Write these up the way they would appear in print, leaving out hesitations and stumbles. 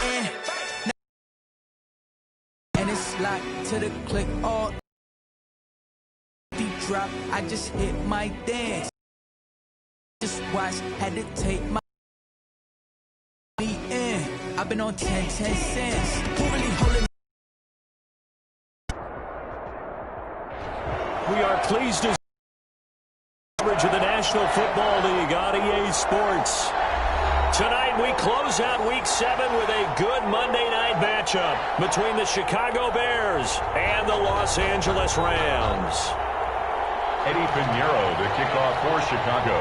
in. And it's locked to the click all deep drop. I just hit my dance. Just watch, had to take my in. I've been on 10 cents. Who really holding? We are pleased to coverage of the National Football League on EA Sports. Tonight we close out Week 7 with a good Monday night matchup between the Chicago Bears and the Los Angeles Rams. Eddie Pinheiro to kick off for Chicago.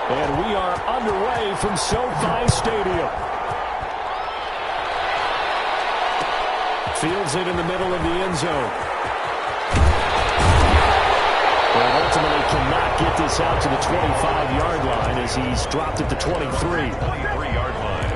And we are underway from SoFi Stadium. Fields it in the middle of the end zone. But ultimately cannot get this out to the 25-yard line as he's dropped at the 23. 23-yard line.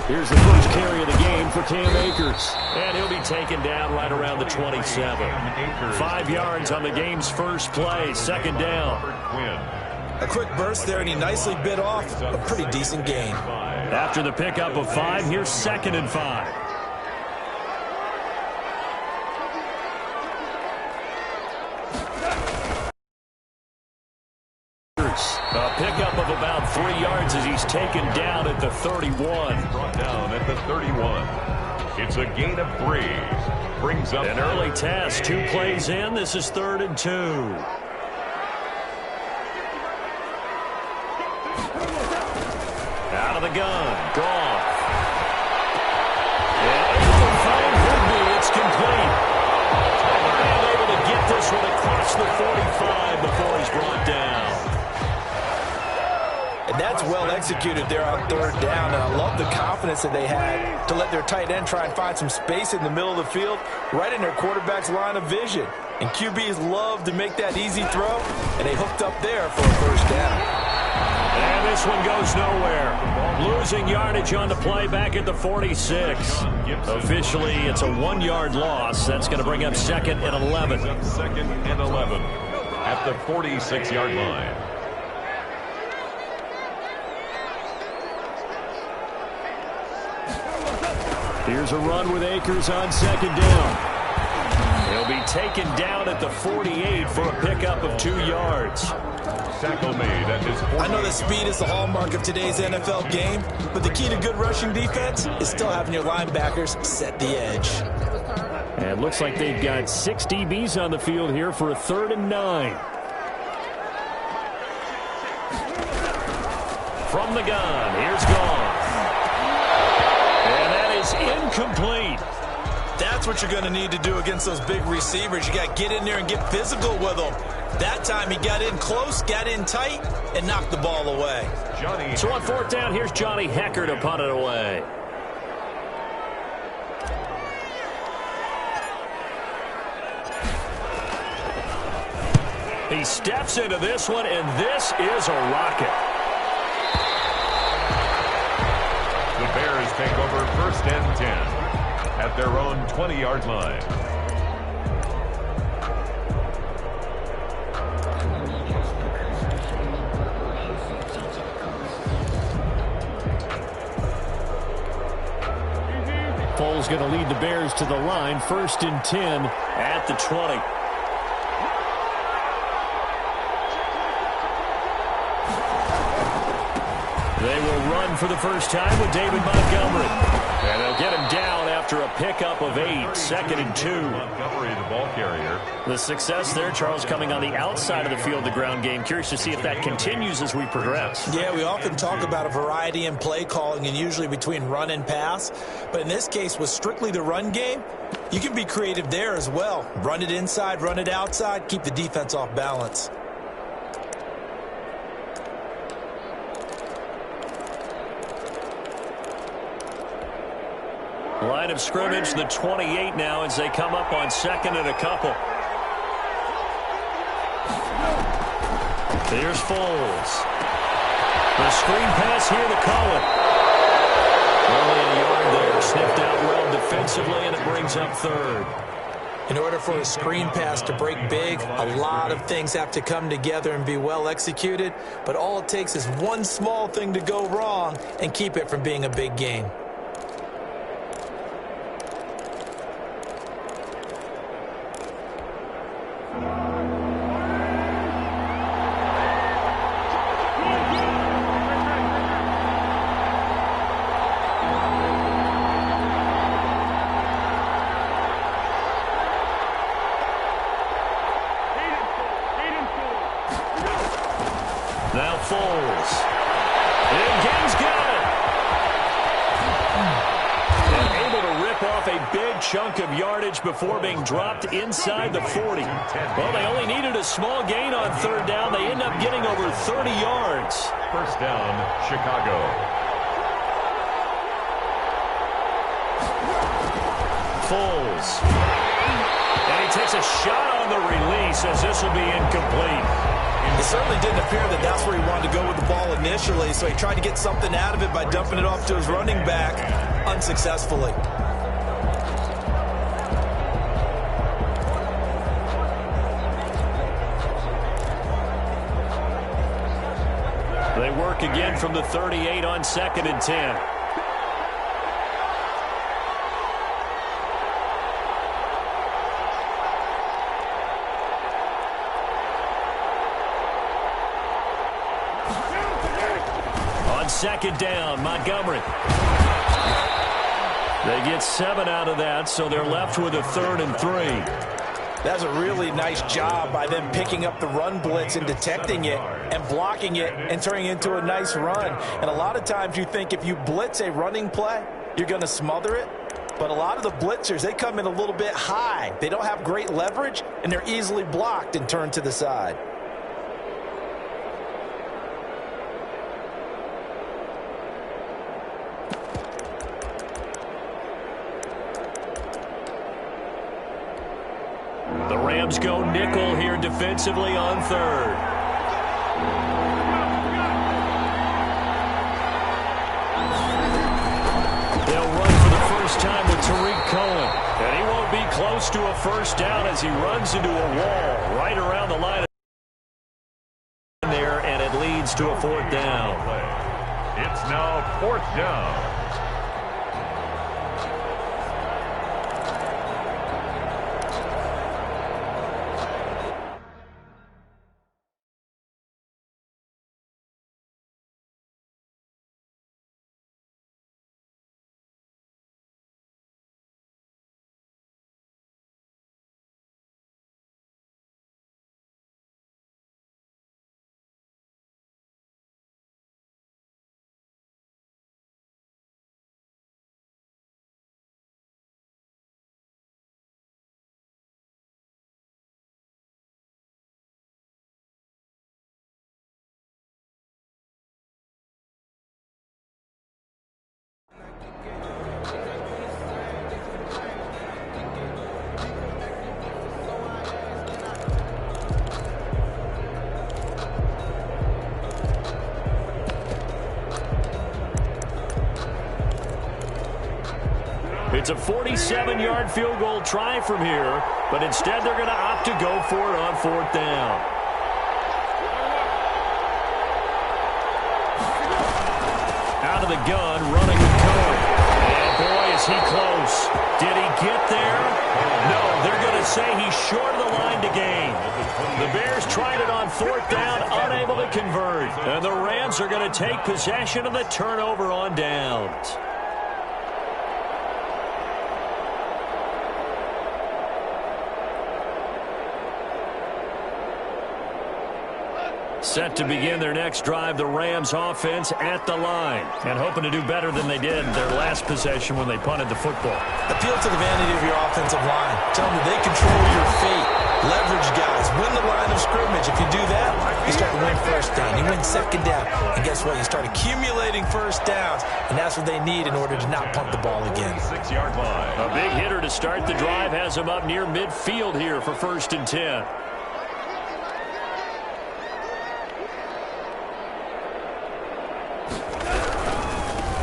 Here's the first carry of the game for Cam Akers. And he'll be taken down right around the 27. 5 yards on the game's first play, second down. A quick burst there, and he nicely bit off a pretty decent gain. After the pickup of 5, here's 2nd and 5. A pickup of about 3 yards as he's taken down at the 31. Brought down at the 31. It's a gain of 3. Brings up an early test. 2 plays in. This is 3rd and 2. Out of the gun. Goff. And able to find Higby. It's complete. And able to get this one across the 45 before he's brought down. And that's well executed there on 3rd down. And I love the confidence that they had to let their tight end try and find some space in the middle of the field, right in their quarterback's line of vision. And QBs love to make that easy throw, and they hooked up there for a 1st down. And this one goes nowhere. Losing yardage on the play back at the 46. Officially, it's a 1-yard loss. That's going to bring up 2nd and 11. 2nd and 11 at the 46-yard line. Here's a run with Akers on 2nd down. He'll be taken down at the 48 for a pickup of 2 yards. Tackle made at his 48. I know that speed is the hallmark of today's NFL game, but the key to good rushing defense is still having your linebackers set the edge. And it looks like they've got 6 DBs on the field here for a 3rd and 9. From the gun, here's Goff. And that is incomplete. That's what you're going to need to do against those big receivers. You got to get in there and get physical with them. That time he got in close, got in tight, and knocked the ball away. So on 4th down, here's Johnny Hecker to punt it away. He steps into this one, and this is a rocket. The Bears take over 1st and 10 at their own 20-yard line. Foles going to lead the Bears to the line. 1st and 10 at the 20. They will run for the first time with David Montgomery. And they'll get him down after a pickup of 8. 2nd and 2. Montgomery, the ball carrier. The success there, Charles, coming on the outside of the field, the ground game. Curious to see if that continues as we progress. Yeah, we often talk about a variety in play calling and usually between run and pass. But in this case, with strictly the run game, you can be creative there as well. Run it inside, run it outside, keep the defense off balance. Line of scrimmage, the 28 now as they come up on 2nd and a couple. Here's Foles. The screen pass here to Cohen. Only a yard there. Sniffed out well defensively, and it brings up third. In order for a screen pass to break big, a lot of things have to come together and be well executed. But all it takes is one small thing to go wrong and keep it from being a big gain. Now Foles. And Gaines got it. And able to rip off a big chunk of yardage before being dropped inside the 40. Well, they only needed a small gain on third down. They end up getting over 30 yards. First down, Chicago. Foles. And he takes a shot on the release as this will be incomplete. It certainly didn't appear that that's where he wanted to go with the ball initially, so he tried to get something out of it by dumping it off to his running back unsuccessfully. They work again from the 38 on 2nd and 10. On 2nd down, Montgomery. They get 7 out of that, so they're left with a 3rd and 3. That's a really nice job by them picking up the run blitz and detecting it and blocking it and turning it into a nice run. And a lot of times you think if you blitz a running play, you're going to smother it. But a lot of the blitzers, they come in a little bit high. They don't have great leverage, and they're easily blocked and turned to the side. The Rams go nickel here defensively on 3rd. They'll run for the first time with Tariq Cohen. And he won't be close to a first down as he runs into a wall right around the line there, and it leads to a 4th down. It's now 4th down. It's a 47-yard field goal try from here, but instead they're going to opt to go for it on 4th down. Out of the gun, running with Cohen. And boy, is he close. Did he get there? No, they're going to say he's short of the line to gain. The Bears tried it on 4th down, unable to convert. And the Rams are going to take possession of the turnover on downs. Set to begin their next drive, the Rams offense at the line. And hoping to do better than they did their last possession when they punted the football. Appeal to the vanity of your offensive line. Tell them that they control your fate. Leverage guys. Win the line of scrimmage. If you do that, you start to win first down. You win second down. And guess what? You start accumulating first downs. And that's what they need in order to not punt the ball again. 6-yard line. A big hitter to start the drive has him up near midfield here for 1st and 10.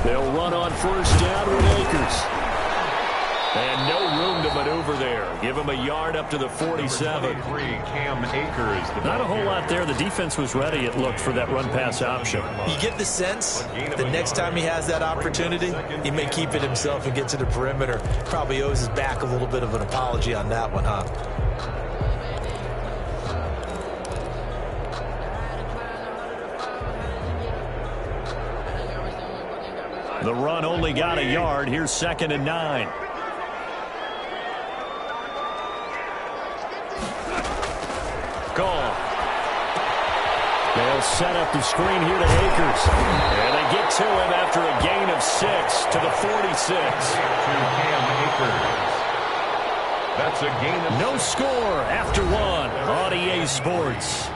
They'll run on first down with Akers. And no room to maneuver there. Give him a yard up to the 47. Cam Akers. Not a whole lot there. The defense was ready, it looked, for that run-pass option. You get the sense the next time he has that opportunity, he may keep it himself and get to the perimeter. Probably owes his back a little bit of an apology on that one, huh? The run only got a yard. Here's 2nd and 9. Gone. They'll set up the screen here to Akers. And they get to him after a gain of 6 to the 46. Cam Akers. That's a gain of No score after 1 on EA Sports.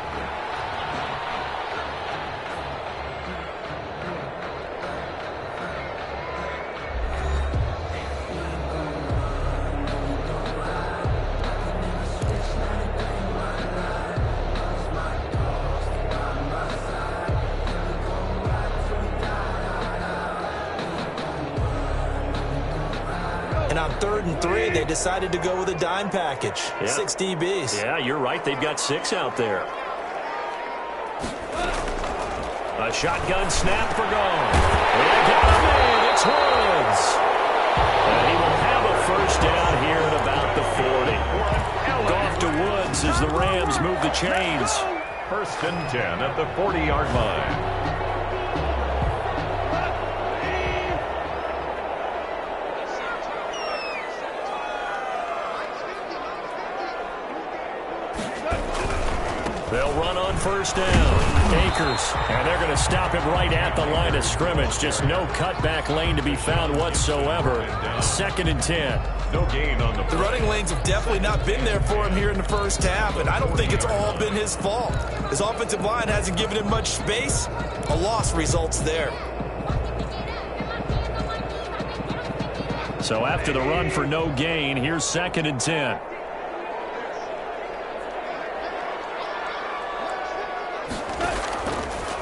And on 3rd and 3, they decided to go with a dime package. Yeah. 6 DBs. Yeah, you're right. They've got 6 out there. A shotgun snap for Gone. They got him in. It's Woods. And he will have a first down here at about the 40. Off to Woods as the Rams move the chains. 1st and 10 at the 40-yard line. They'll run on first down. Akers. And they're going to stop him right at the line of scrimmage. Just no cutback lane to be found whatsoever. 2nd and 10. No gain on the running lanes have definitely not been there for him here in the first half, and I don't think it's all been his fault. His offensive line hasn't given him much space. A loss results there. So after the run for no gain, here's 2nd and 10.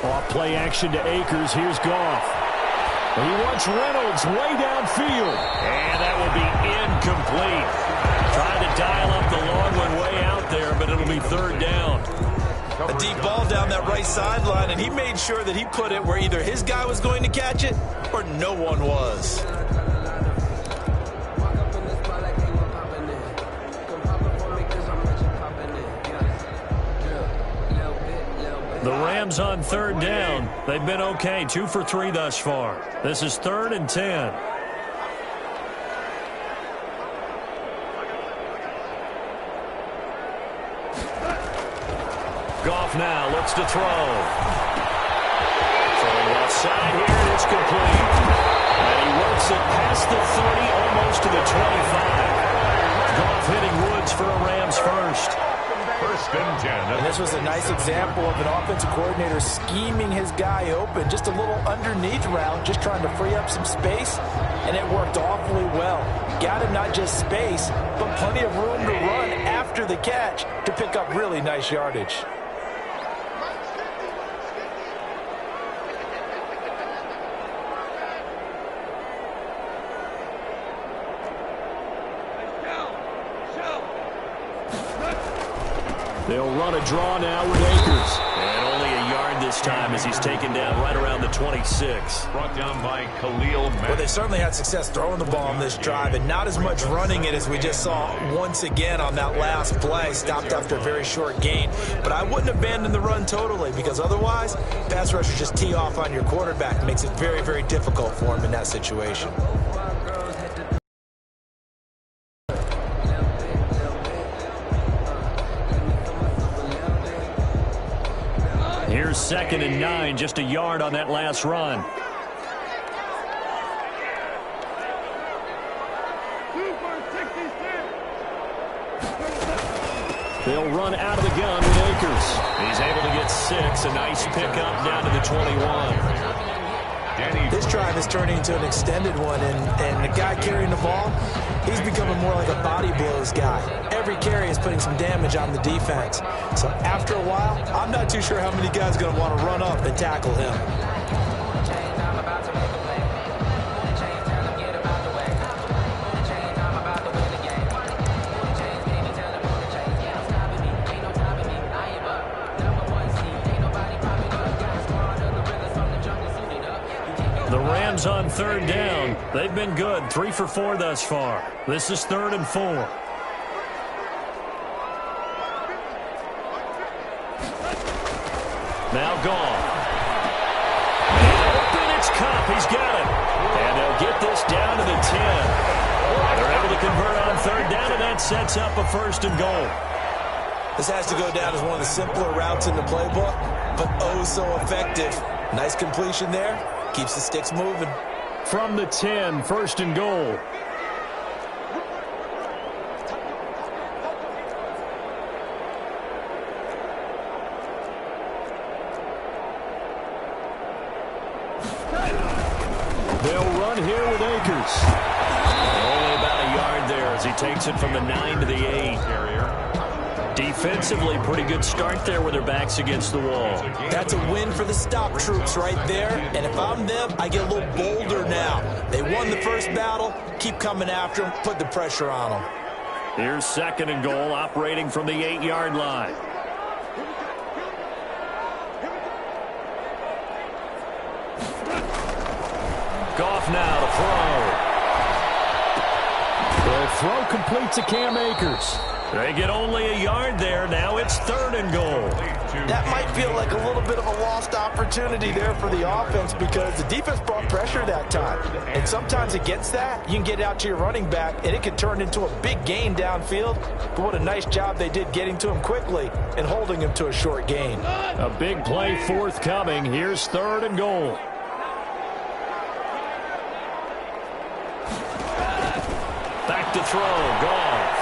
Off play action to Akers. Here's Goff. He wants Reynolds way downfield. And that will be incomplete. Trying to dial up the long one way out there, but it'll be 3rd down. A deep ball down that right sideline, and he made sure that he put it where either his guy was going to catch it or no one was. The Rams on 3rd down. They've been okay. 2 for 3 thus far. This is 3rd and 10. Goff now looks to throw. Throwing left side here, and it's complete. And he works it past the 30, almost to the 25. Goff hitting Woods for a Rams first. 1st and 10. And this was a nice example of an offensive coordinator scheming his guy open. Just a little underneath route, just trying to free up some space, and it worked awfully well. Got him not just space, but plenty of room to run after the catch to pick up really nice yardage. They'll run a draw now with Akers. And only a yard this time as he's taken down right around the 26. Brought down by Khalil Mack. Well, they certainly had success throwing the ball on this drive, and not as much running it as we just saw once again on that last play. Stopped after a very short gain. But I wouldn't abandon the run totally, because otherwise, pass rushers just tee off on your quarterback. Makes it very, very difficult for him in that situation. Here's 2nd and 9, just a yard on that last run. They'll run out of the gun with Akers. He's able to get 6, a nice pickup down to the 21. This drive is turning into an extended one, and the guy carrying the ball, he's becoming more like a body blows guy. Every carry is putting some damage on the defense. So after a while, I'm not too sure how many guys are going to want to run up and tackle him. The Rams on third down. They've been good, 3 for 4 thus far. This is 3rd and 4. Now gone. And open, it's Cup. He's got it. And they'll get this down to the 10. They're able to convert on third down, and that sets up a 1st and goal. This has to go down as one of the simpler routes in the playbook, but oh so effective. Nice completion there. Keeps the sticks moving. From the 10, 1st and goal. They'll run here with Akers. Only about a yard there as he takes it from the 9 to the 8. Defensively, pretty good start there with their backs against the wall. That's a win for the stop troops right there. And if I'm them, I get a little bolder now. They won the first battle. Keep coming after them. Put the pressure on them. Here's 2nd and goal, operating from the 8-yard line. Goff now to throw. The throw complete to Cam Akers. They get only a yard there. Now it's 3rd and goal. That might feel like a little bit of a lost opportunity there for the offense because the defense brought pressure that time. And sometimes against that, you can get out to your running back, and it can turn into a big gain downfield. But what a nice job they did getting to him quickly and holding him to a short gain. A big play forthcoming. Here's 3rd and goal. Back to throw. Goff.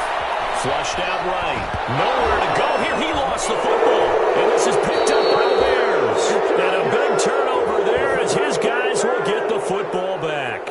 Flushed out right. Nowhere to go here. He lost the football. And this is picked up by the Bears. And a big turnover there as his guys will get the football back.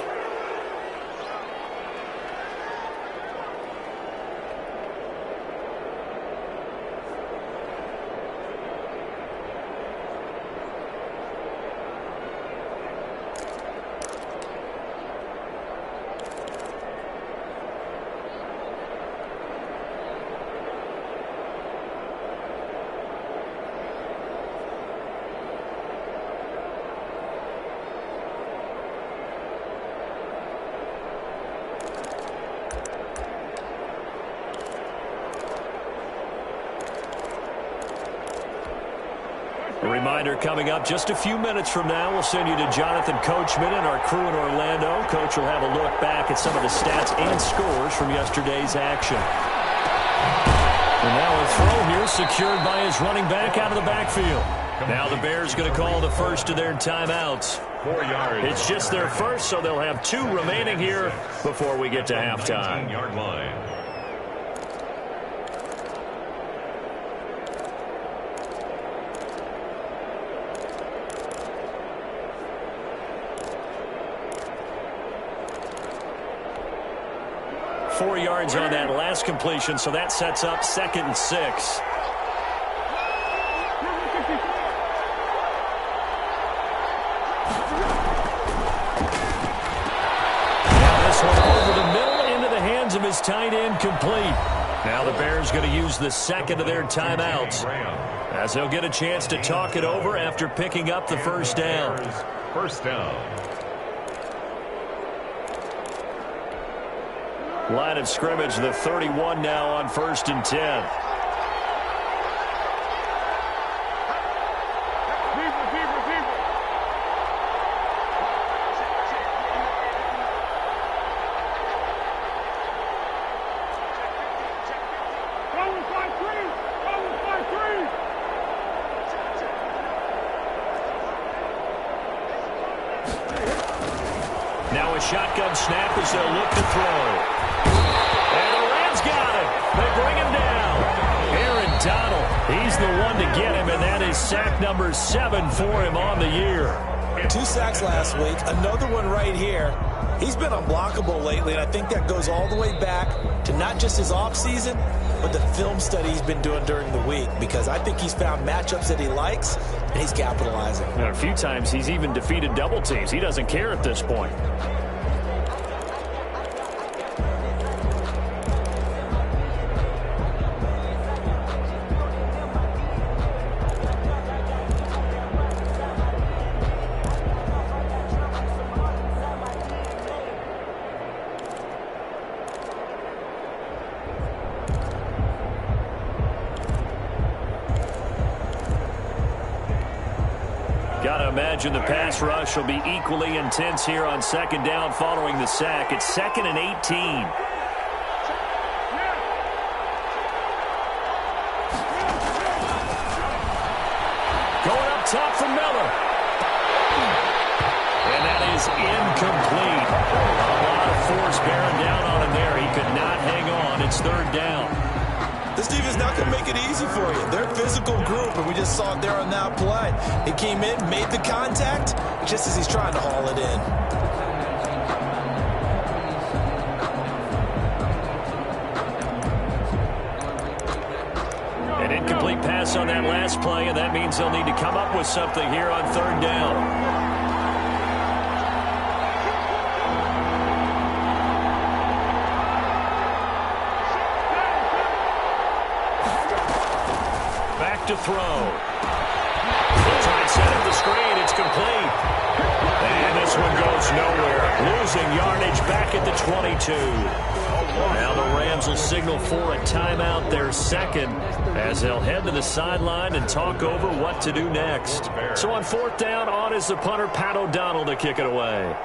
A reminder coming up just a few minutes from now, we'll send you to Jonathan Coachman and our crew in Orlando. Coach will have a look back at some of the stats and scores from yesterday's action. And now a throw here secured by his running back out of the backfield. Now the Bears going to call the first of their timeouts. 4 yards. It's just their first, so they'll have 2 remaining here before we get to halftime. 19-yard line. Four yards on that last completion, so that sets up 2nd and 6. This one over the middle into the hands of his tight end, complete. Now the Bears going to use the 2nd of their timeouts as they'll get a chance to talk it over after picking up the first down. First down. Line of scrimmage, the 31 now on 1st and 10. Now a shotgun snap as they'll look to throw. And the Rams got it. They bring him down. Aaron Donald, he's the one to get him, and that is sack number 7 for him on the year. 2 sacks last week, another one right here. He's been unblockable lately, and I think that goes all the way back to not just his offseason, but the film study he's been doing during the week, because I think he's found matchups that he likes, and he's capitalizing. And a few times he's even defeated double teams. He doesn't care at this point. imagine the pass rush will be equally intense here on second down following the sack. It's 2nd and 18. Going up top for Miller. And that is incomplete. A lot of force bearing down on him there. He could not hang on. It's 3rd down. This defense not going to make it easy for you. They're a physical group, and we just saw it there on that play. He came in, made the contact, just as he's trying to haul it in. An incomplete pass on that last play, and that means they'll need to come up with something here on 3rd down. To throw. He'll try and set up the screen. It's complete. And this one goes nowhere. Losing yardage back at the 22. Now the Rams will signal for a timeout, their 2nd, as they'll head to the sideline and talk over what to do next. So on 4th down, on is the punter, Pat O'Donnell, to kick it away.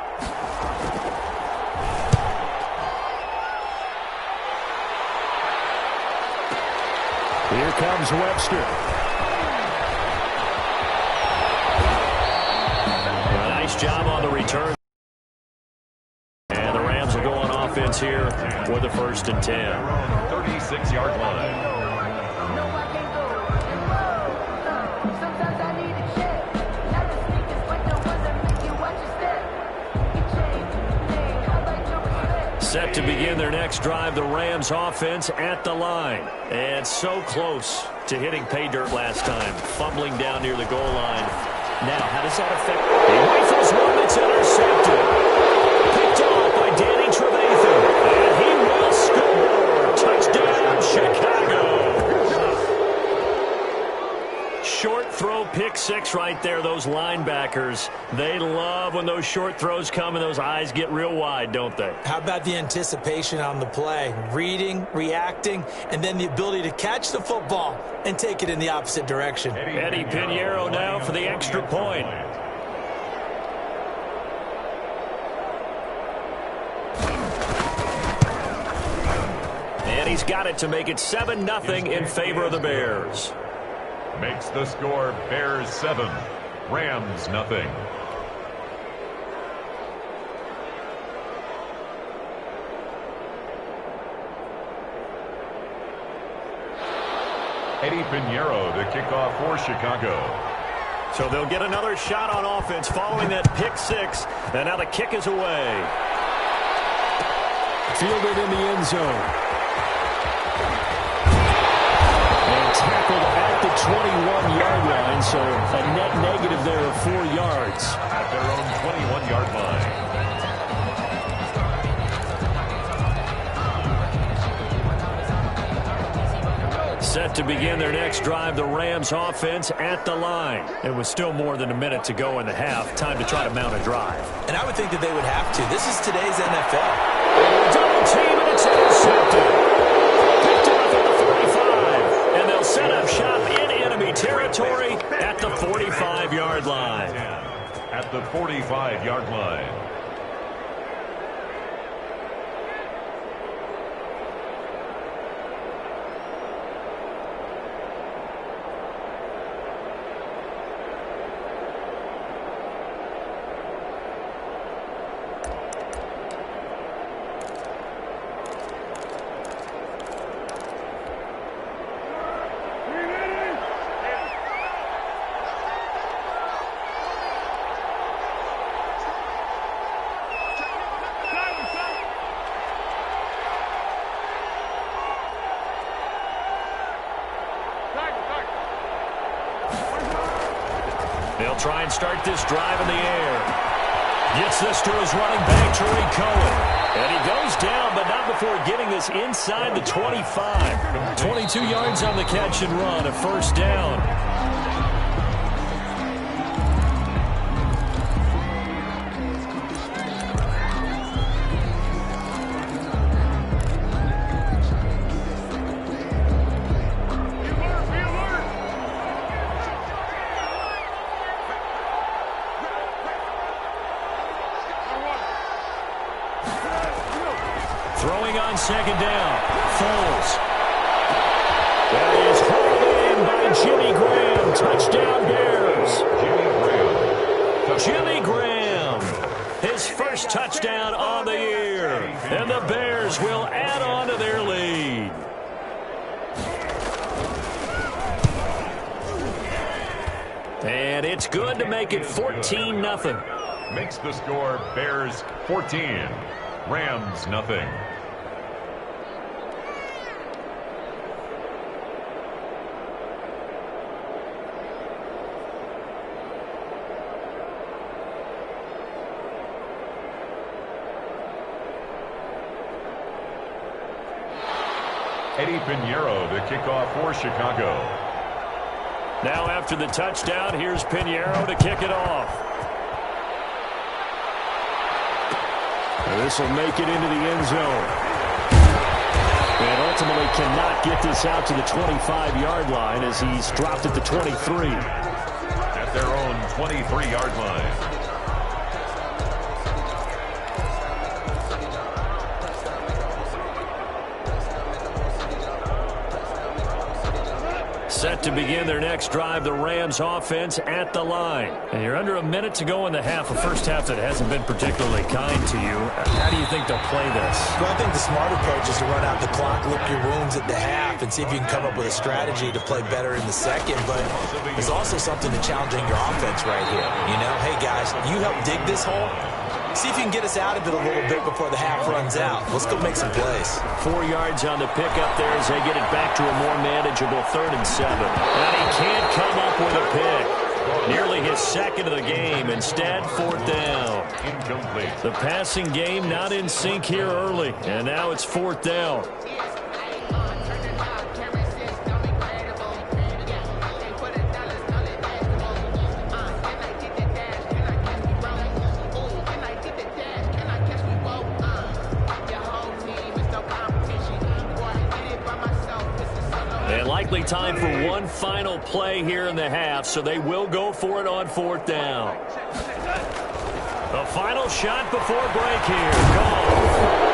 Here comes Webster. Nice job on the return. And the Rams will go on offense here for the 1st and 10. 36-yard line. Set to begin their next drive, the Rams offense at the line. And so close to hitting pay dirt last time, fumbling down near the goal line. Now, how does that affect? He rifles one that's intercepted. Picked off by Danny Trevathan. And he will score. Touchdown, Chicago. Short throw, pick 6 right there. Those linebackers, they love when those short throws come and those eyes get real wide, don't they? How about the anticipation on the play? Reading, reacting, and then the ability to catch the football and take it in the opposite direction. Eddie Pinheiro now for the extra point. And he's got it to make it 7-0 in favor of the Bears. Makes the score Bears 7, Rams nothing. Eddie Pinheiro to kick off for Chicago. So they'll get another shot on offense following that pick 6. And now the kick is away. Fielded in the end zone. And tackled at the 21-yard line, so a net negative there of 4 yards. At their own 21-yard line. Set to begin their next drive, the Rams offense at the line. It was still more than a minute to go in the half. Time to try to mount a drive. And I would think that they would have to. This is today's NFL. Double team, and it's intercepted. Picked off at the 45. And they'll set up shop in enemy territory at the 45-yard line. At the 45-yard line. They'll try and start this drive in the air. Gets this to his running back, Tariq Cohen. And he goes down, but not before getting this inside the 25. 22 yards on the catch and run, a first down. Throwing on second down. Foles. That is hauled in by Jimmy Graham. Touchdown Bears. Jimmy Graham. His first touchdown on the year. And the Bears will add on to their lead. And it's good to make it 14-0. Makes the score Bears 14, Rams nothing. Eddie Pinheiro to kick off for Chicago. Now after the touchdown, here's Pinheiro to kick it off. And this will make it into the end zone. And ultimately cannot get this out to the 25-yard line as he's dropped at the 23. At their own 23-yard line. Set to begin their next drive, the Rams offense at the line. And you're under a minute to go in the half, a first half that hasn't been particularly kind to you. How do you think they'll play this? Well, I think the smart approach is to run out the clock, lick your wounds at the half, and see if you can come up with a strategy to play better in the second. But there's also something to challenging your offense right here. You know, hey, guys, you help dig this hole. See if you can get us out of it a little bit before the half runs out. Let's go make some plays. 4 yards on the pickup there as they get it back to a more manageable 3rd and 7. And he can't come up with a pick. Nearly his second of the game. Instead, 4th down. Incomplete. The passing game not in sync here early. And now it's 4th down. Likely time for one final play here in the half, so they will go for it on 4th down. The final shot before break here. Go.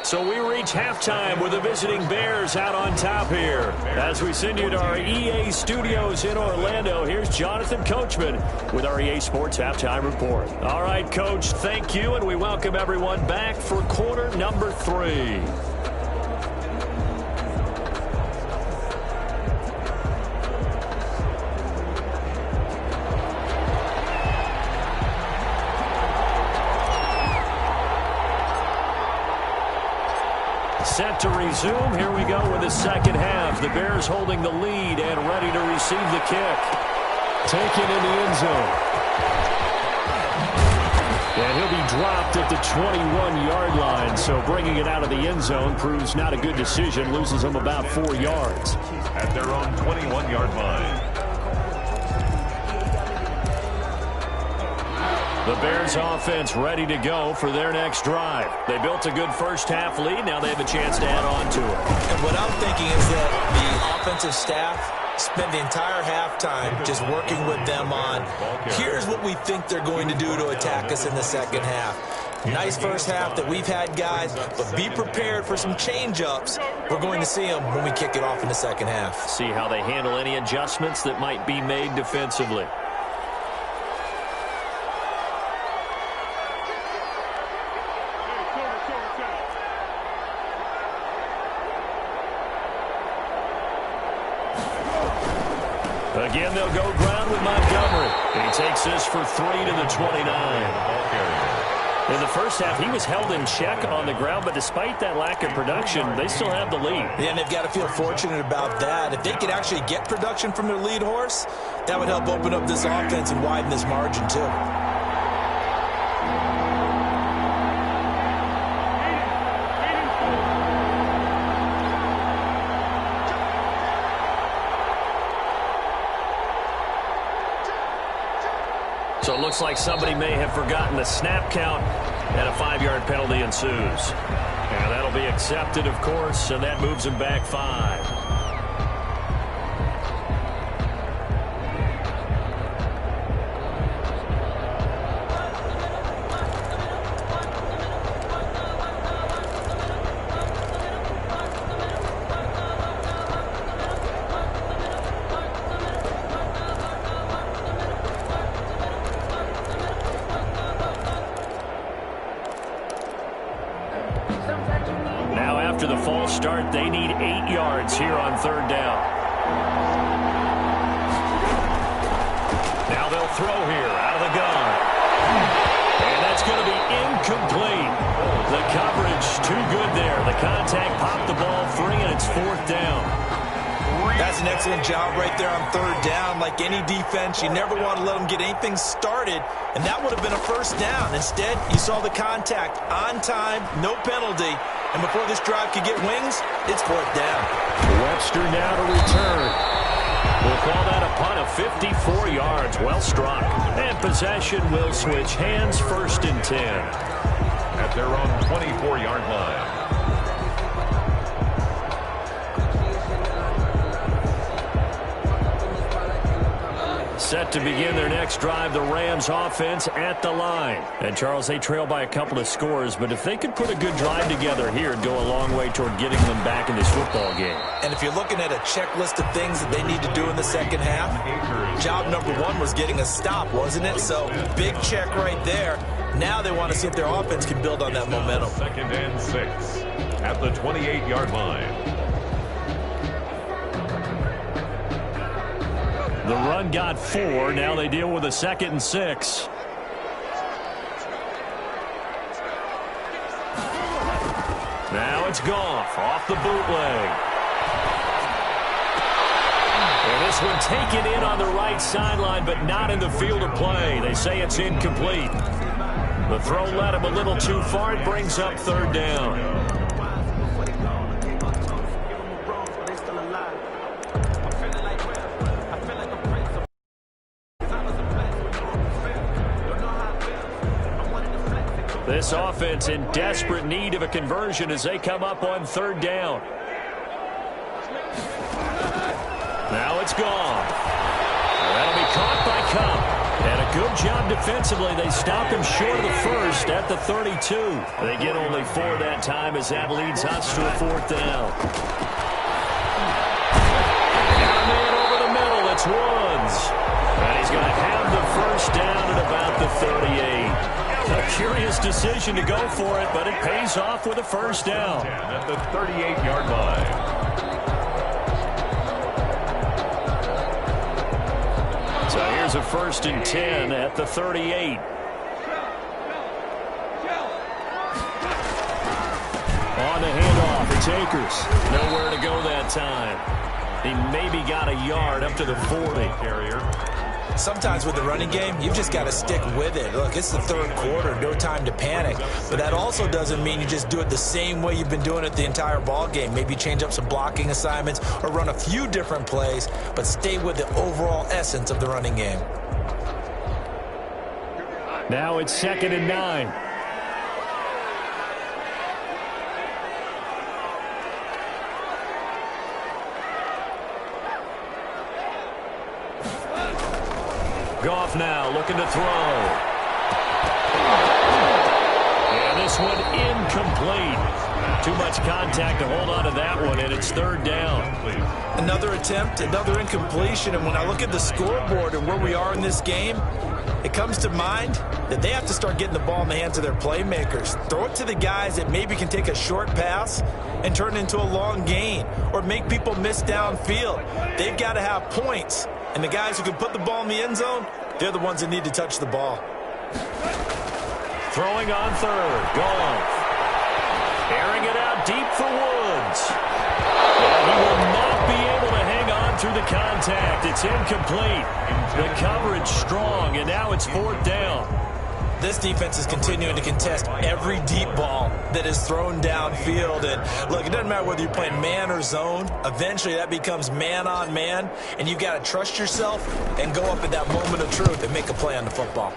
So we reach halftime with the visiting Bears out on top here. As we send you to our EA studios in Orlando, here's Jonathan Coachman with our EA Sports Halftime Report. All right, Coach, thank you, and we welcome everyone back for quarter number 3. Set to resume. Here we go with the second half. The Bears holding the lead and ready to receive the kick. Taken in the end zone. And he'll be dropped at the 21-yard line. So bringing it out of the end zone proves not a good decision. Loses them about 4 yards. At their own 21-yard line. The Bears offense ready to go for their next drive. They built a good first half lead. Now they have a chance to add on to it. And what I'm thinking is that the offensive staff spent the entire halftime just working with them on, here's what we think they're going to do to attack us in the second half. Nice first half that we've had, guys, but be prepared for some change-ups. We're going to see them when we kick it off in the second half. See how they handle any adjustments that might be made defensively. Again, they'll go ground with Montgomery. He takes this for 3 to the 29. In the first half, he was held in check on the ground, but despite that lack of production, they still have the lead. Yeah, and they've got to feel fortunate about that. If they could actually get production from their lead horse, that would help open up this offense and widen this margin, too. So it looks like somebody may have forgotten the snap count, and a 5-yard penalty ensues. And that'll be accepted, of course, and that moves them back 5. 8 yards here on 3rd down. Now they'll throw here out of the gun. And that's going to be incomplete. The coverage too good there. The contact popped the ball free, and it's 4th down. That's an excellent job right there on 3rd down. Like any defense, you never want to let them get anything started, and that would have been a 1st down. Instead, you saw the contact on time, no penalty, and before this drive could get wings, it's 4th down. Webster now to return. We'll call that a punt of 54 yards. Well struck. And possession will switch hands, 1st and 10. At their own 24-yard line. Set to begin their next drive, the Rams offense at the line. And, Charles, they trail by a couple of scores, but if they could put a good drive together here, it'd go a long way toward getting them back in this football game. And if you're looking at a checklist of things that they need to do in the second half, job number 1 was getting a stop, wasn't it? So, big check right there. Now they want to see if their offense can build on that momentum. 2nd and 6 at the 28-yard line. The run got 4. Now they deal with a 2nd and 6. Now it's Goff off the bootleg. And this one taken in on the right sideline, but not in the field of play. They say it's incomplete. The throw led him a little too far. It brings up 3rd down. This offense in desperate need of a conversion as they come up on 3rd down. Now it's gone. That'll be caught by Cup. And a good job defensively. They stop him short of the 1st at the 32. They get only 4 that time as that leads us to a 4th down. Got a man over the middle. It's Woods. And he's going to have the 1st down at about the 38. A curious decision to go for it, but it pays off with a 1st down. At the 38-yard line. So here's a 1st and 10 at the 38. On the handoff, it's Akers. Nowhere to go that time. He maybe got a yard up to the 40. Carrier. Sometimes with the running game, you've just got to stick with it. Look, it's the 3rd quarter, no time to panic. But that also doesn't mean you just do it the same way you've been doing it the entire ball game. Maybe change up some blocking assignments or run a few different plays, but stay with the overall essence of the running game. Now it's 2nd and 9. Goff now looking to throw. And this one incomplete. Too much contact to hold on to that one, and it's 3rd down. Another attempt, another incompletion, and when I look at the scoreboard and where we are in this game, it comes to mind that they have to start getting the ball in the hands of their playmakers. Throw it to the guys that maybe can take a short pass and turn it into a long gain or make people miss downfield. They've got to have points. And the guys who can put the ball in the end zone, they're the ones that need to touch the ball. Throwing on 3rd. Goff. Airing it out deep for Woods. And he will not be able to hang on through the contact. It's incomplete. The coverage strong, and now it's 4th down. This defense is continuing to contest every deep ball that is thrown downfield. And look, it doesn't matter whether you're playing man or zone. Eventually that becomes man on man, and you've got to trust yourself and go up at that moment of truth and make a play on the football.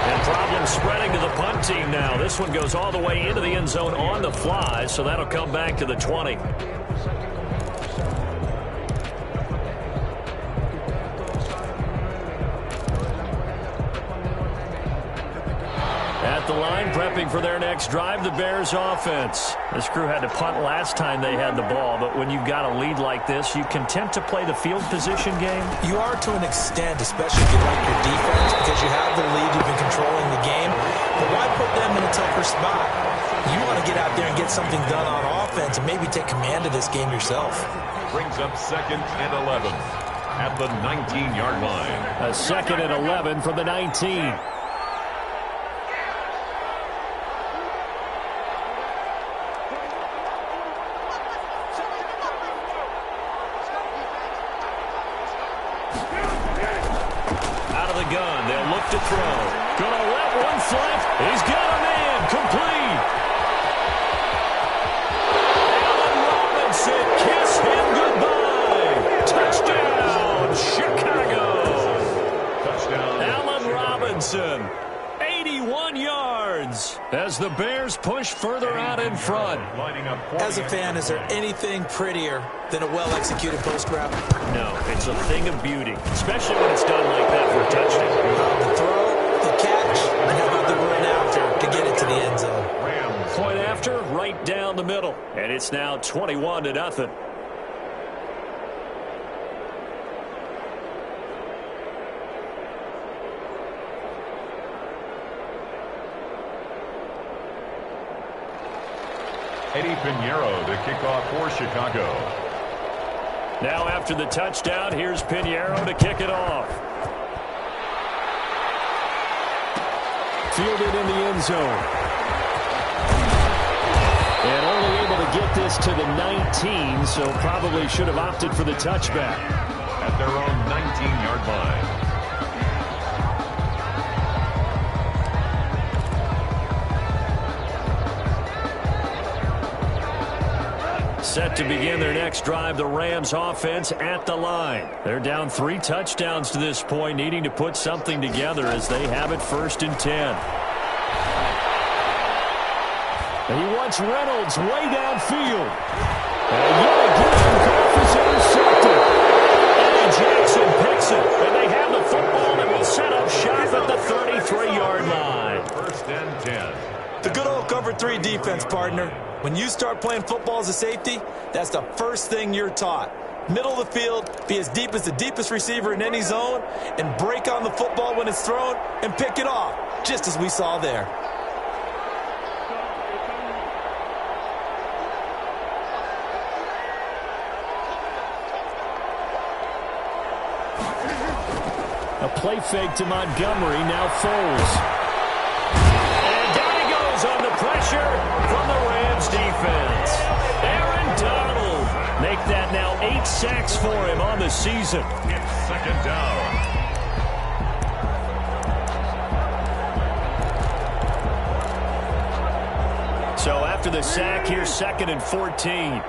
And problem spreading to the punt team now. This one goes all the way into the end zone on the fly, so that'll come back to the 20. At the line, prepping for their next drive, the Bears offense. This crew had to punt last time they had the ball, but when you've got a lead like this, you content to play the field position game? You are to an extent, especially if you like your defense, because you have the lead, you've been controlling the game. But why put them in a tougher spot? You want to get out there and get something done on offense and maybe take command of this game yourself. Brings up 2nd and 11 at the 19-yard line. A 2nd and 11 from the 19. Out of the gun, they'll look to throw. Gonna let one slip. He's got a man. Complete. Allen Robinson, kiss him goodbye. Touchdown, Chicago. Touchdown. Allen Robinson, 81 yards as the Bears push further out in front. Lining up As a fan, is there anything prettier than a well-executed post route? No, it's a thing of beauty, especially when it's done like that for a touchdown. The throw, the catch, and how about the run after to get it to the end zone? Rams. Point after, right down the middle. And it's now 21-0. Eddie Pinheiro to kick off for Chicago. Now after the touchdown, here's Pinheiro to kick it off. Fielded in the end zone. And only able to get this to the 19, so probably should have opted for the touchback. At their own 19-yard line. Set to begin their next drive, the Rams offense at the line. They're down 3 touchdowns to this point, needing to put something together as they have it 1st and 10. And he wants Reynolds way downfield. And yet again, Goff is intercepted. Eddie Jackson picks it, and they have the football and will set up shop at the 33-yard line. 1st and 10. The good old cover 3 defense, partner. When you start playing football as a safety, that's the first thing you're taught. Middle of the field, be as deep as the deepest receiver in any zone, and break on the football when it's thrown and pick it off, just as we saw there. A play fake to Montgomery, now Foles. And down he goes on the pressure from the Rams defense. Aaron Donald make that now 8 sacks for him on the season. It's 2nd down. So after the sack, here's 2nd and 14.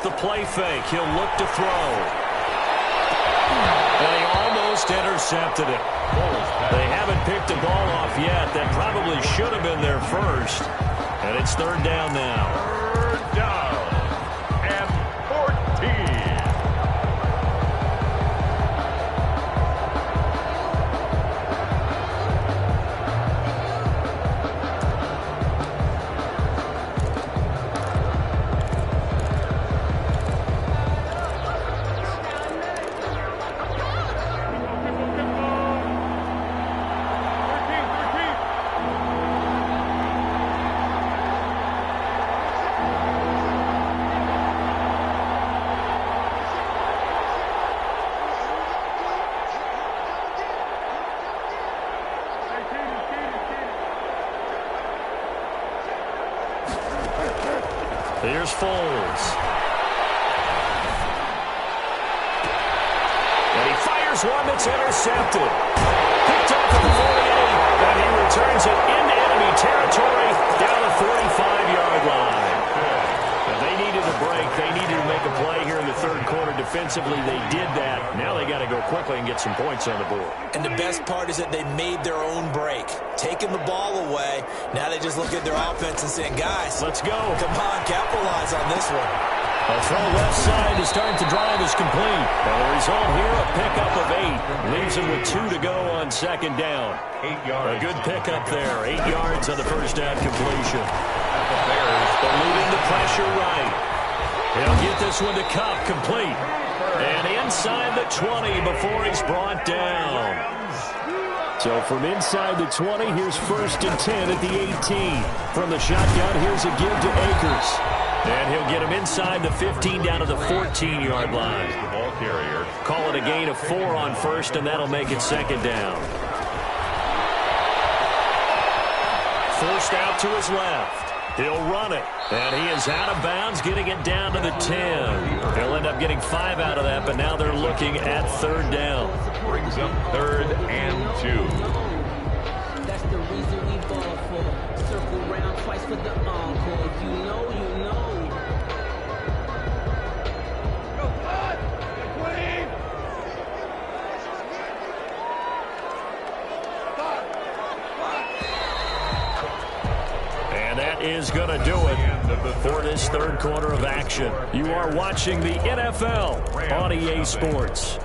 The play fake. He'll look to throw. And he almost intercepted it. They haven't picked the ball off yet. That probably should have been their first. And it's 3rd down now. 3rd down and 14. Here's Foles. And he fires one that's intercepted. Picked up at the 48, and he returns it into enemy territory down the 45-yard line. Now they needed a break. They needed to make a play here in the 3rd quarter. Defensively, they did that. Now they got to go quickly and get some points on the board. And the best part is that they made their own break. Taking the ball away, now they just look at their offense and saying, guys, let's go. Come on, capitalize on this one. A throw left side to start the drive is complete. And the result here, a pickup of 8. Leaves them with 2 to go on 2nd down. 8 yards. A good pickup there. 8 yards on the 1st down completion. The Bears eluding the pressure right. They'll get this one to Cup, complete. And inside the 20 before he's brought down. So from inside the 20, here's 1st and 10 at the 18. From the shotgun, here's a give to Akers. And he'll get him inside the 15 down to the 14-yard line. The ball carrier. Call it a gain of 4 on 1st, and that'll make it 2nd down. Forced out to his left. He'll run it, and he is out of bounds, getting it down to the 10. They'll end up getting 5 out of that, but now they're looking at 3rd down. Brings up 3rd and 2. That's the reason we ball for. Circle round twice for the encore. If you know, you know. And that is going to do it for this 3rd quarter of action. You are watching the NFL on EA Sports.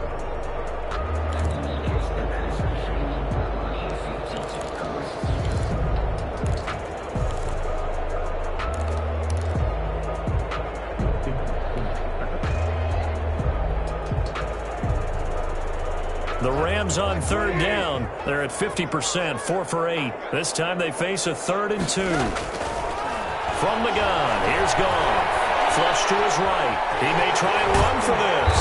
The Rams on 3rd down. They're at 50%, 4 for 8. This time they face a 3rd and 2. From the gun, here's Goff. Flush to his right. He may try and run for this.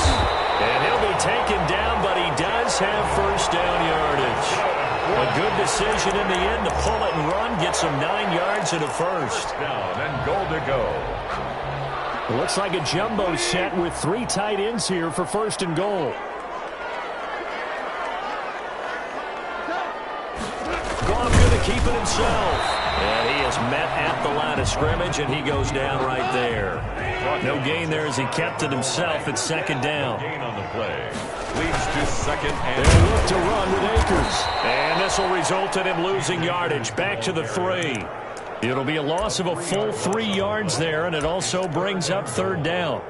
And he'll be taken down, but he does have 1st down yardage. A good decision in the end to pull it and run, gets him 9 yards and a 1st. Down and goal to go. It looks like a jumbo set with 3 tight ends here for 1st and goal. Goff going to keep it himself. And he is met at the line of scrimmage, and he goes down right there. No gain there as he kept it himself at 2nd down. Gain on the play. Leads to 2nd and They'll look to run with Akers. And this will result in him losing yardage. Back to the 3. It'll be a loss of a full 3 yards there, and it also brings up 3rd down.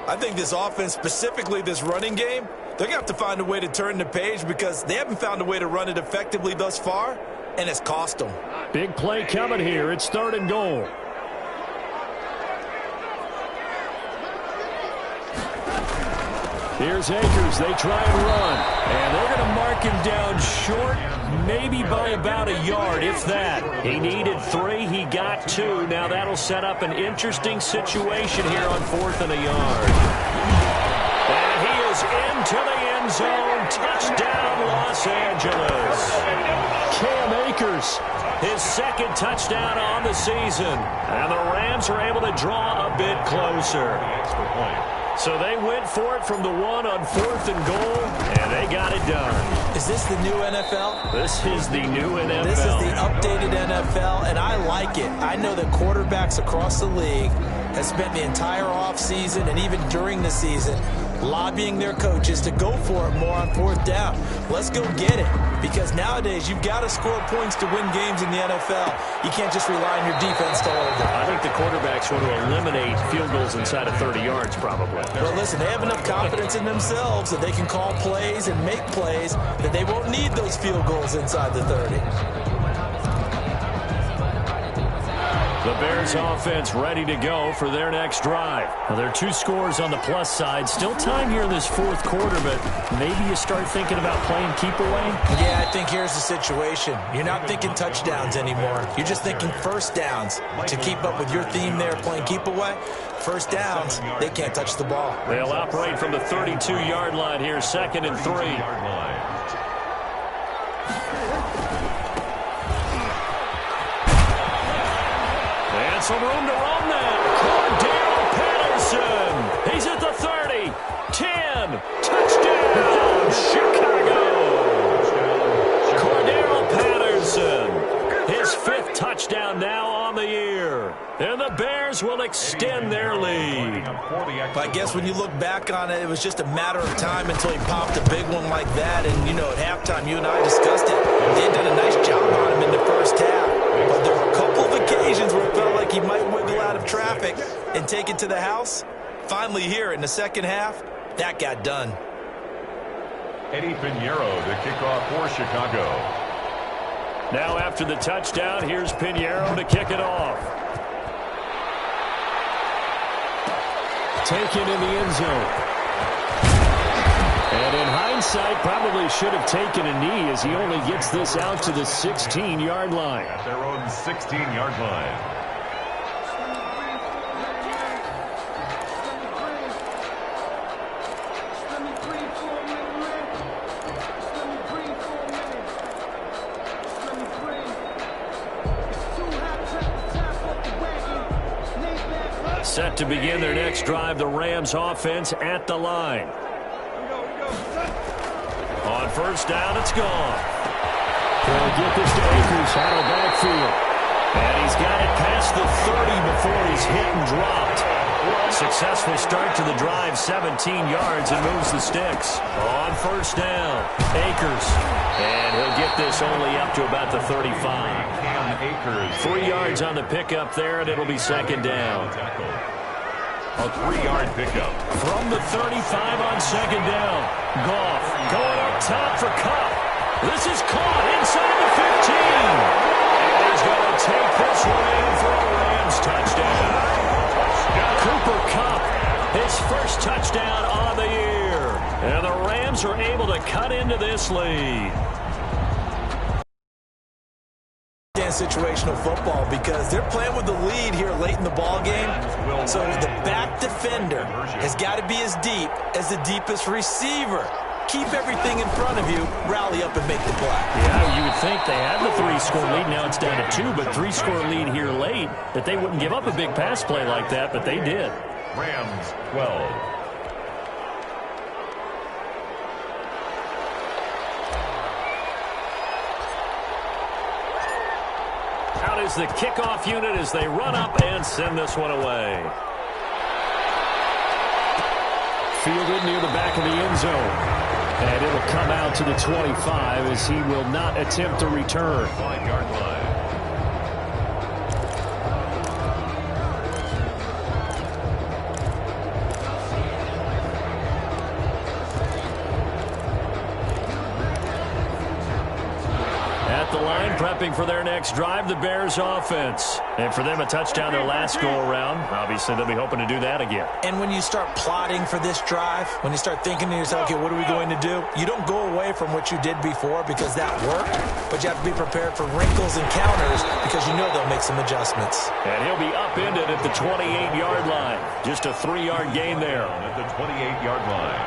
I think this offense, specifically this running game, they're going to have to find a way to turn the page because they haven't found a way to run it effectively thus far, and it's cost them. Big play coming here. It's 3rd and goal. Here's Akers. They try and run. And they're going to mark him down short, maybe by about a yard, if that. He needed 3. He got 2. Now that'll set up an interesting situation here on 4th and a yard. And he is into the end zone. Touchdown, Los Angeles. Cam Akers, his 2nd touchdown on the season. And the Rams are able to draw a bit closer. So they went for it from the 1 on 4th and goal, and they got it done. Is this the new NFL? This is the new NFL. This is the updated NFL, and I like it. I know that quarterbacks across the league have spent the entire offseason and even during the season lobbying their coaches to go for it more on 4th down. Let's go get it, because nowadays you've got to score points to win games in the NFL. You can't just rely on your defense to hold them. I think the quarterbacks want to eliminate field goals inside of 30 yards probably. But listen, they have enough confidence in themselves that they can call plays and make plays that they won't need those field goals inside the 30. The Bears offense ready to go for their next drive. Now, there are 2 scores on the plus side. Still time here in this 4th quarter, but maybe you start thinking about playing keep away? Yeah, I think here's the situation. You're not thinking touchdowns anymore. You're just thinking 1st downs. To keep up with your theme there, playing keep away, 1st downs, they can't touch the ball. They'll operate from the 32-yard line here, 2nd and 3. And some room to run now. Cordell Patterson. He's at the 30. 10. Touchdown, Chicago. Cordell Patterson. His 5th touchdown now on the year. And the Bears will extend their lead. But I guess when you look back on it, it was just a matter of time until he popped a big one like that. And, you know, at halftime, you and I discussed it. They had done a nice job on him in the 1st half. But there were a couple of occasions where it felt like he might wiggle out of traffic and take it to the house. Finally here in the 2nd half, that got done. Eddie Pinheiro, the kickoff for Chicago. Now after the touchdown, here's Pinheiro to kick it off. taken in the end zone. And in hindsight, probably should have taken a knee as he only gets this out to the 16-yard line. At their own 16-yard line. Set to begin their next drive, the Rams offense at the line. On first down, it's gone. They'll get this to Akers out of backfield. And he's got it past the 30 before he's hit and dropped. Successful start to the drive, 17 yards, and moves the sticks. On first down, Akers. And he'll get this only up to about the 35. 3 yards on the pickup there, and it'll be second down. A 3-yard pickup. From the 35 on second down. Goff going up top for Kupp. This is caught inside the 15. And he's going to take this one in for a Rams touchdown. Cooper Kupp, his first touchdown on the year. And the Rams are able to cut into this lead. Situational football because they're playing with the lead here late in the ball game. So the back defender has got to be as deep as the deepest receiver. Keep everything in front of you, rally up and make the play. Yeah, you would think they had the 3-score lead. Now it's down to 2, but 3-score lead here late, that they wouldn't give up a big pass play like that, but they did. Rams 12. Is the kickoff unit as they run up and send this one away. Fielded near the back of the end zone. And it'll come out to the 25 as he will not attempt to return. 5-yard line. Prepping for their next drive, the Bears offense. And for them, a touchdown their last go-around. Obviously, they'll be hoping to do that again. And when you start plotting for this drive, when you start thinking to yourself, okay, what are we going to do? You don't go away from what you did before because that worked, but you have to be prepared for wrinkles and counters because you know they'll make some adjustments. And he'll be upended at the 28-yard line. Just a 3-yard gain there. At the 28-yard line.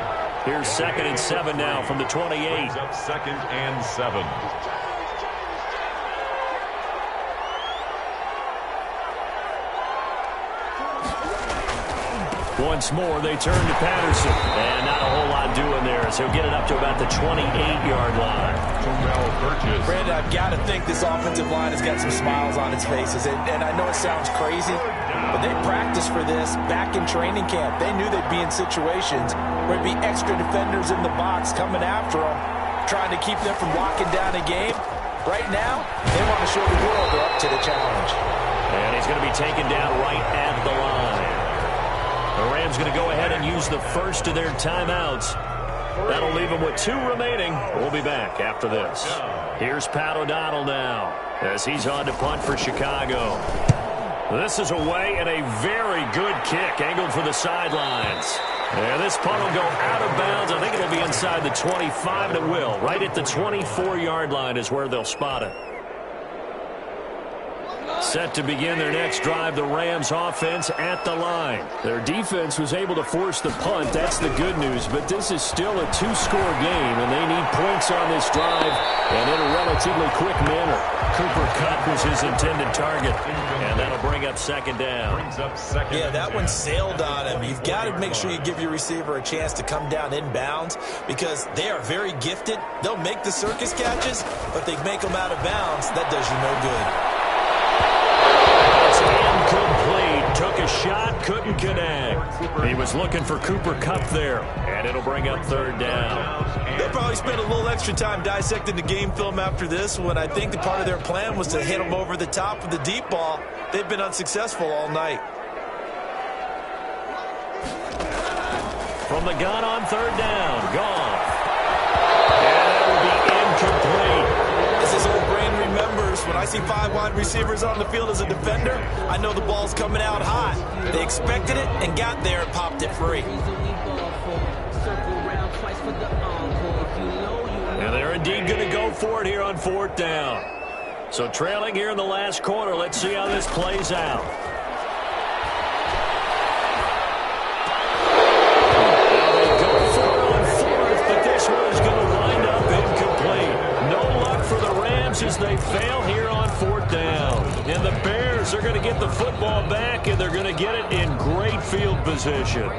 Here's 2nd and 7 now from the 28. Brings up 2nd and 7. Once more, they turn to Patterson. And not a whole lot doing there as he'll get it up to about the 28-yard line. Brandon, I've got to think this offensive line has got some smiles on its faces. And I know it sounds crazy, but they practiced for this back in training camp. They knew they'd be in situations where there'd be extra defenders in the box coming after them, trying to keep them from locking down a game. Right now, they want to show the world they're up to the challenge. And he's going to be taken down right at the line. The Rams going to go ahead and use the first of their timeouts. That'll leave them with 2 remaining. We'll be back after this. Here's Pat O'Donnell now as he's on to punt for Chicago. This is away and a very good kick angled for the sidelines. And this punt will go out of bounds. I think it'll be inside the 25, and it will. Right at the 24-yard line is where they'll spot it. Set to begin their next drive, the Rams offense at the line. Their defense was able to force the punt. That's the good news. But this is still a 2-score game, and they need points on this drive and in a relatively quick manner. Cooper Kupp was his intended target, and that'll bring up 2nd down. Yeah, that one sailed on him. You've got to make sure you give your receiver a chance to come down inbounds because they are very gifted. They'll make the circus catches, but they make them out of bounds. That does you no good. Incomplete. Took a shot, couldn't connect. He was looking for Cooper Kupp there, and it'll bring up 3rd down. They'll probably spend a little extra time dissecting the game film after this one. I think the part of their plan was to hit him over the top with the deep ball. They've been unsuccessful all night. From the gun on 3rd down, gone. And that will be incomplete. As his old brain remembers, when I see 5 wide receivers on the field as a defender, I know the ball's coming out hot. They expected it and got there and popped it free. And they're indeed going to go for it here on 4th down. So trailing here in the last quarter, let's see how this plays out. Now they go for it on 4th, but this one is going to wind up incomplete. No luck for the Rams as they fail here on 4th down. And the Bears are going to get the football back, and they're going to get it in great field position.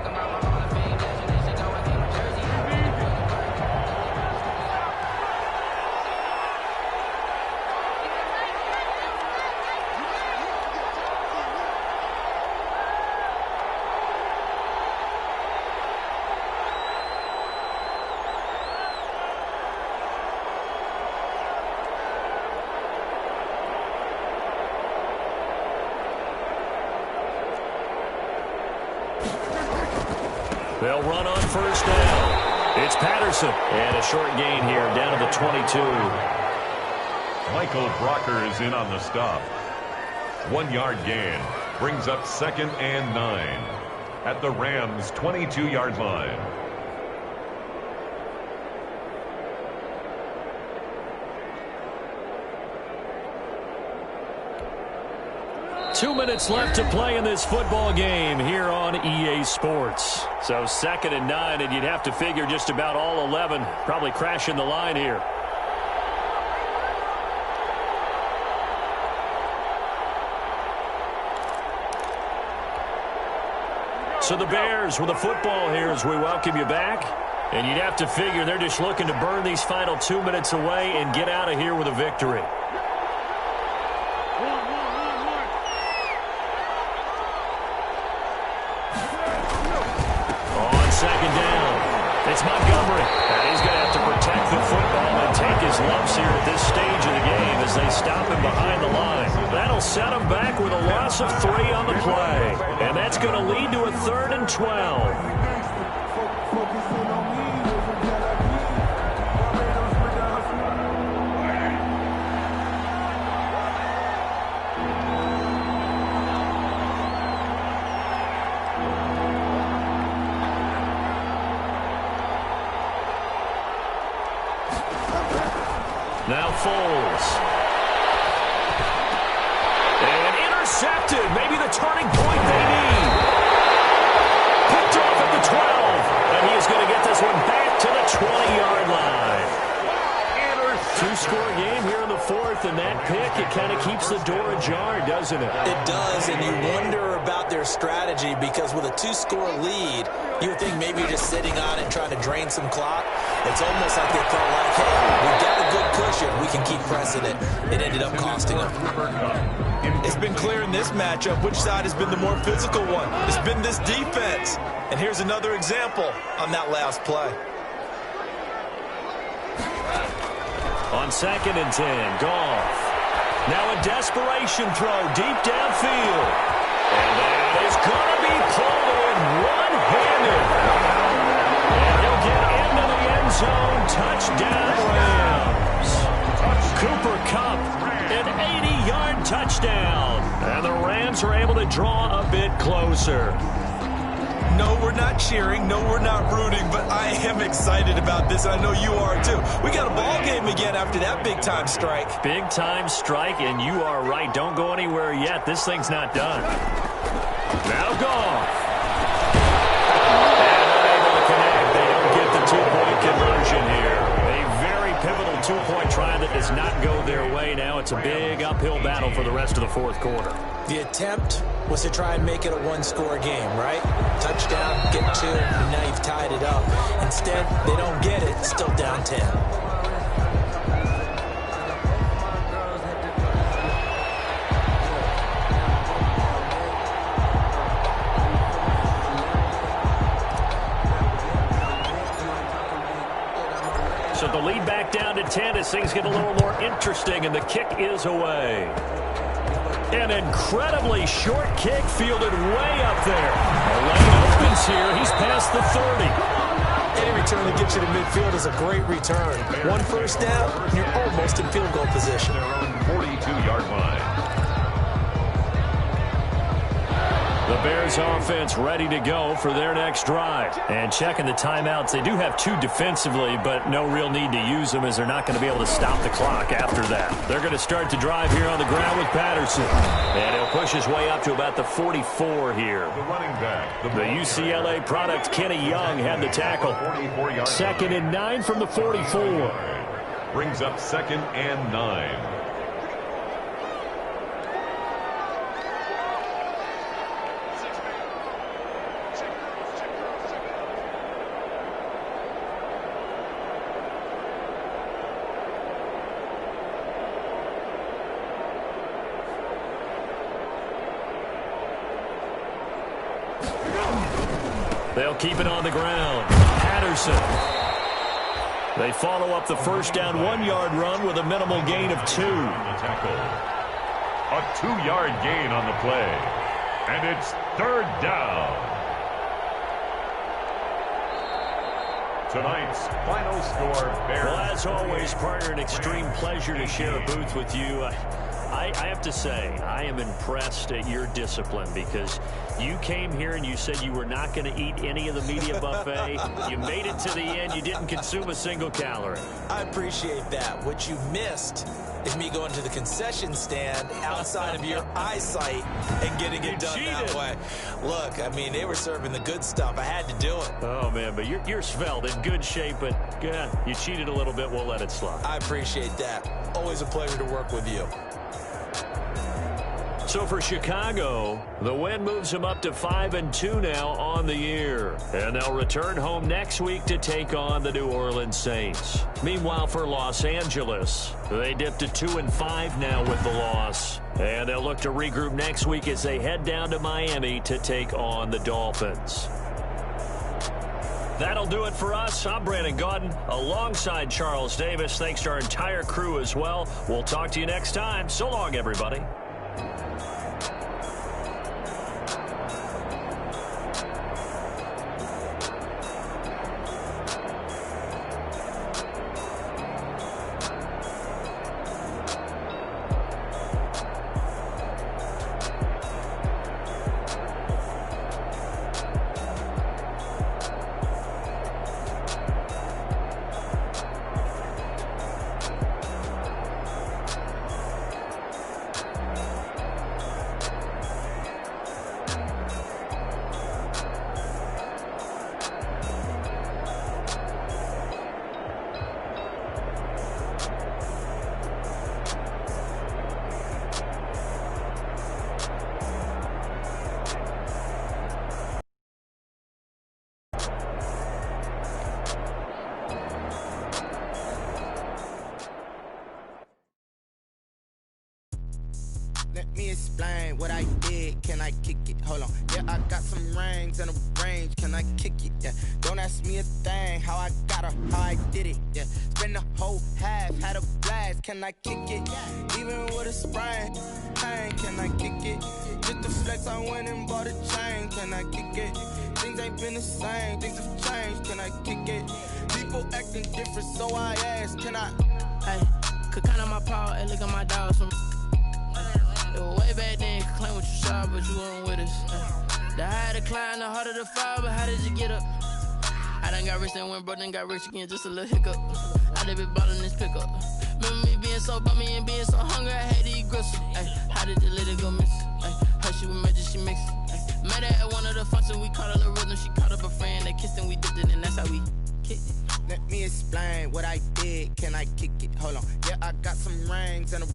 They'll run on 1st down. It's Patterson. And a short gain here down to the 22. Michael Brockers in on the stop. 1-yard gain brings up 2nd and 9 at the Rams' 22-yard line. Two minutes left to play in this football game here on EA Sports. So 2nd and 9, and you'd have to figure just about all 11 probably crashing the line here. So the Bears with the football here as we welcome you back. And you'd have to figure they're just looking to burn these final 2 minutes away and get out of here with a victory. It's Montgomery. And he's going to have to protect the football and take his lumps here at this stage of the game as they stop him behind the line. That'll set him back with a loss of 3 on the play. And that's going to lead to a 3rd and 12. Now Foles. And intercepted. Maybe the turning point they need. Picked off at the 12. And he is going to get this one back to the 20-yard line. Two-score game here in the 4th, and that pick, it kind of keeps the door ajar, doesn't it? It does, and you wonder about their strategy because with a 2-score lead, you would think maybe you're just sitting on it trying to drain some clock. It's almost like they felt like, hey, we've got a good cushion. We can keep pressing it. It ended up costing them. It's been clear in this matchup which side has been the more physical one. It's been this defense. And here's another example on that last play. On 2nd and 10, Goff. Now a desperation throw deep downfield. And that is going to be pulled in one-handed. And he'll get into the end zone. Touchdown, Rams. Cooper Kupp, an 80-yard touchdown. And the Rams are able to draw a bit closer. No, we're not cheering. No, we're not rooting. But I am excited about this. I know you are, too. We got a ball game again after that big-time strike. Big-time strike, and you are right. Don't go anywhere yet. This thing's not done. Now Goff. And unable to connect. They don't get the two-point conversion here. A very pivotal two-point try that does not go their way. Now it's a big uphill battle for the rest of the 4th quarter. The attempt was to try and make it a one-score game, right? Touchdown, get 2, and now you've tied it up. Instead, they don't get it, still down 10. So the lead back down to 10 as things get a little more interesting, and the kick is away. An incredibly short kick fielded way up there. A lane opens here. He's past the 30. Any return that gets you to midfield is a great return. 1 first down, and you're almost in field goal position. 42-yard line. The Bears offense ready to go for their next drive. And checking the timeouts, they do have 2 defensively, but no real need to use them as they're not going to be able to stop the clock after that. They're going to start the drive here on the ground with Patterson. And he'll push his way up to about the 44 here. The running back. The UCLA product, Kenny Young, had the tackle. 2nd and 9 from the 44. Brings up 2nd and 9. They'll keep it on the ground. Patterson. They follow up the first down 1-yard run with a minimal gain of 2. Tackle. A 2-yard gain on the play. And it's 3rd down. Tonight's final score, Bears. Well, as always, partner, an extreme pleasure to share a booth with you. I have to say, I am impressed at your discipline because you came here and you said you were not going to eat any of the media buffet. You made it to the end. You didn't consume a single calorie. I appreciate that. What you missed is me going to the concession stand outside of your eyesight and getting it done that way. Look, I mean, they were serving the good stuff. I had to do it. Oh, man, but you're svelte, in good shape, but yeah, you cheated a little bit. We'll let it slide. I appreciate that. Always a pleasure to work with you. So for Chicago, the win moves them up to 5-2 now on the year. And they'll return home next week to take on the New Orleans Saints. Meanwhile, for Los Angeles, they dipped to 2-5 now with the loss. And they'll look to regroup next week as they head down to Miami to take on the Dolphins. That'll do it for us. I'm Brandon Gaudin alongside Charles Davis. Thanks to our entire crew as well. We'll talk to you next time. So long, everybody. Let me explain what I did. Can I kick it? Hold on. Yeah, I got some rings and a range. Can I kick it? Yeah. Don't ask me a thing. How I got her, how I did it. Yeah. Spend the whole half, had a blast. Can I kick it? Even with a sprain. Pain, can I kick it? Just the flex, I went and bought a chain. Can I kick it? Things ain't been the same. Things have changed. Can I kick it? People acting different, so I ask. Can I? Hey, could count on my power and look at my dogs from. It was way back then, could claim what you saw, but you weren't with us. The higher the climb, the harder the fall, but how did you get up? I done got rich, then went broke, then got rich again, just a little hiccup. I done been bought in this pickup. Remember me being so bummy and being so hungry, I had to eat gristle. Ay, how did the little go miss? Her she was magic, she mixed. Met her at one of the functions, we caught a little rhythm, she caught up a friend, they kissed and we dipped it, and that's how we kicked it. Let me explain what I did. Can I kick it? Hold on. Yeah, I got some rings and a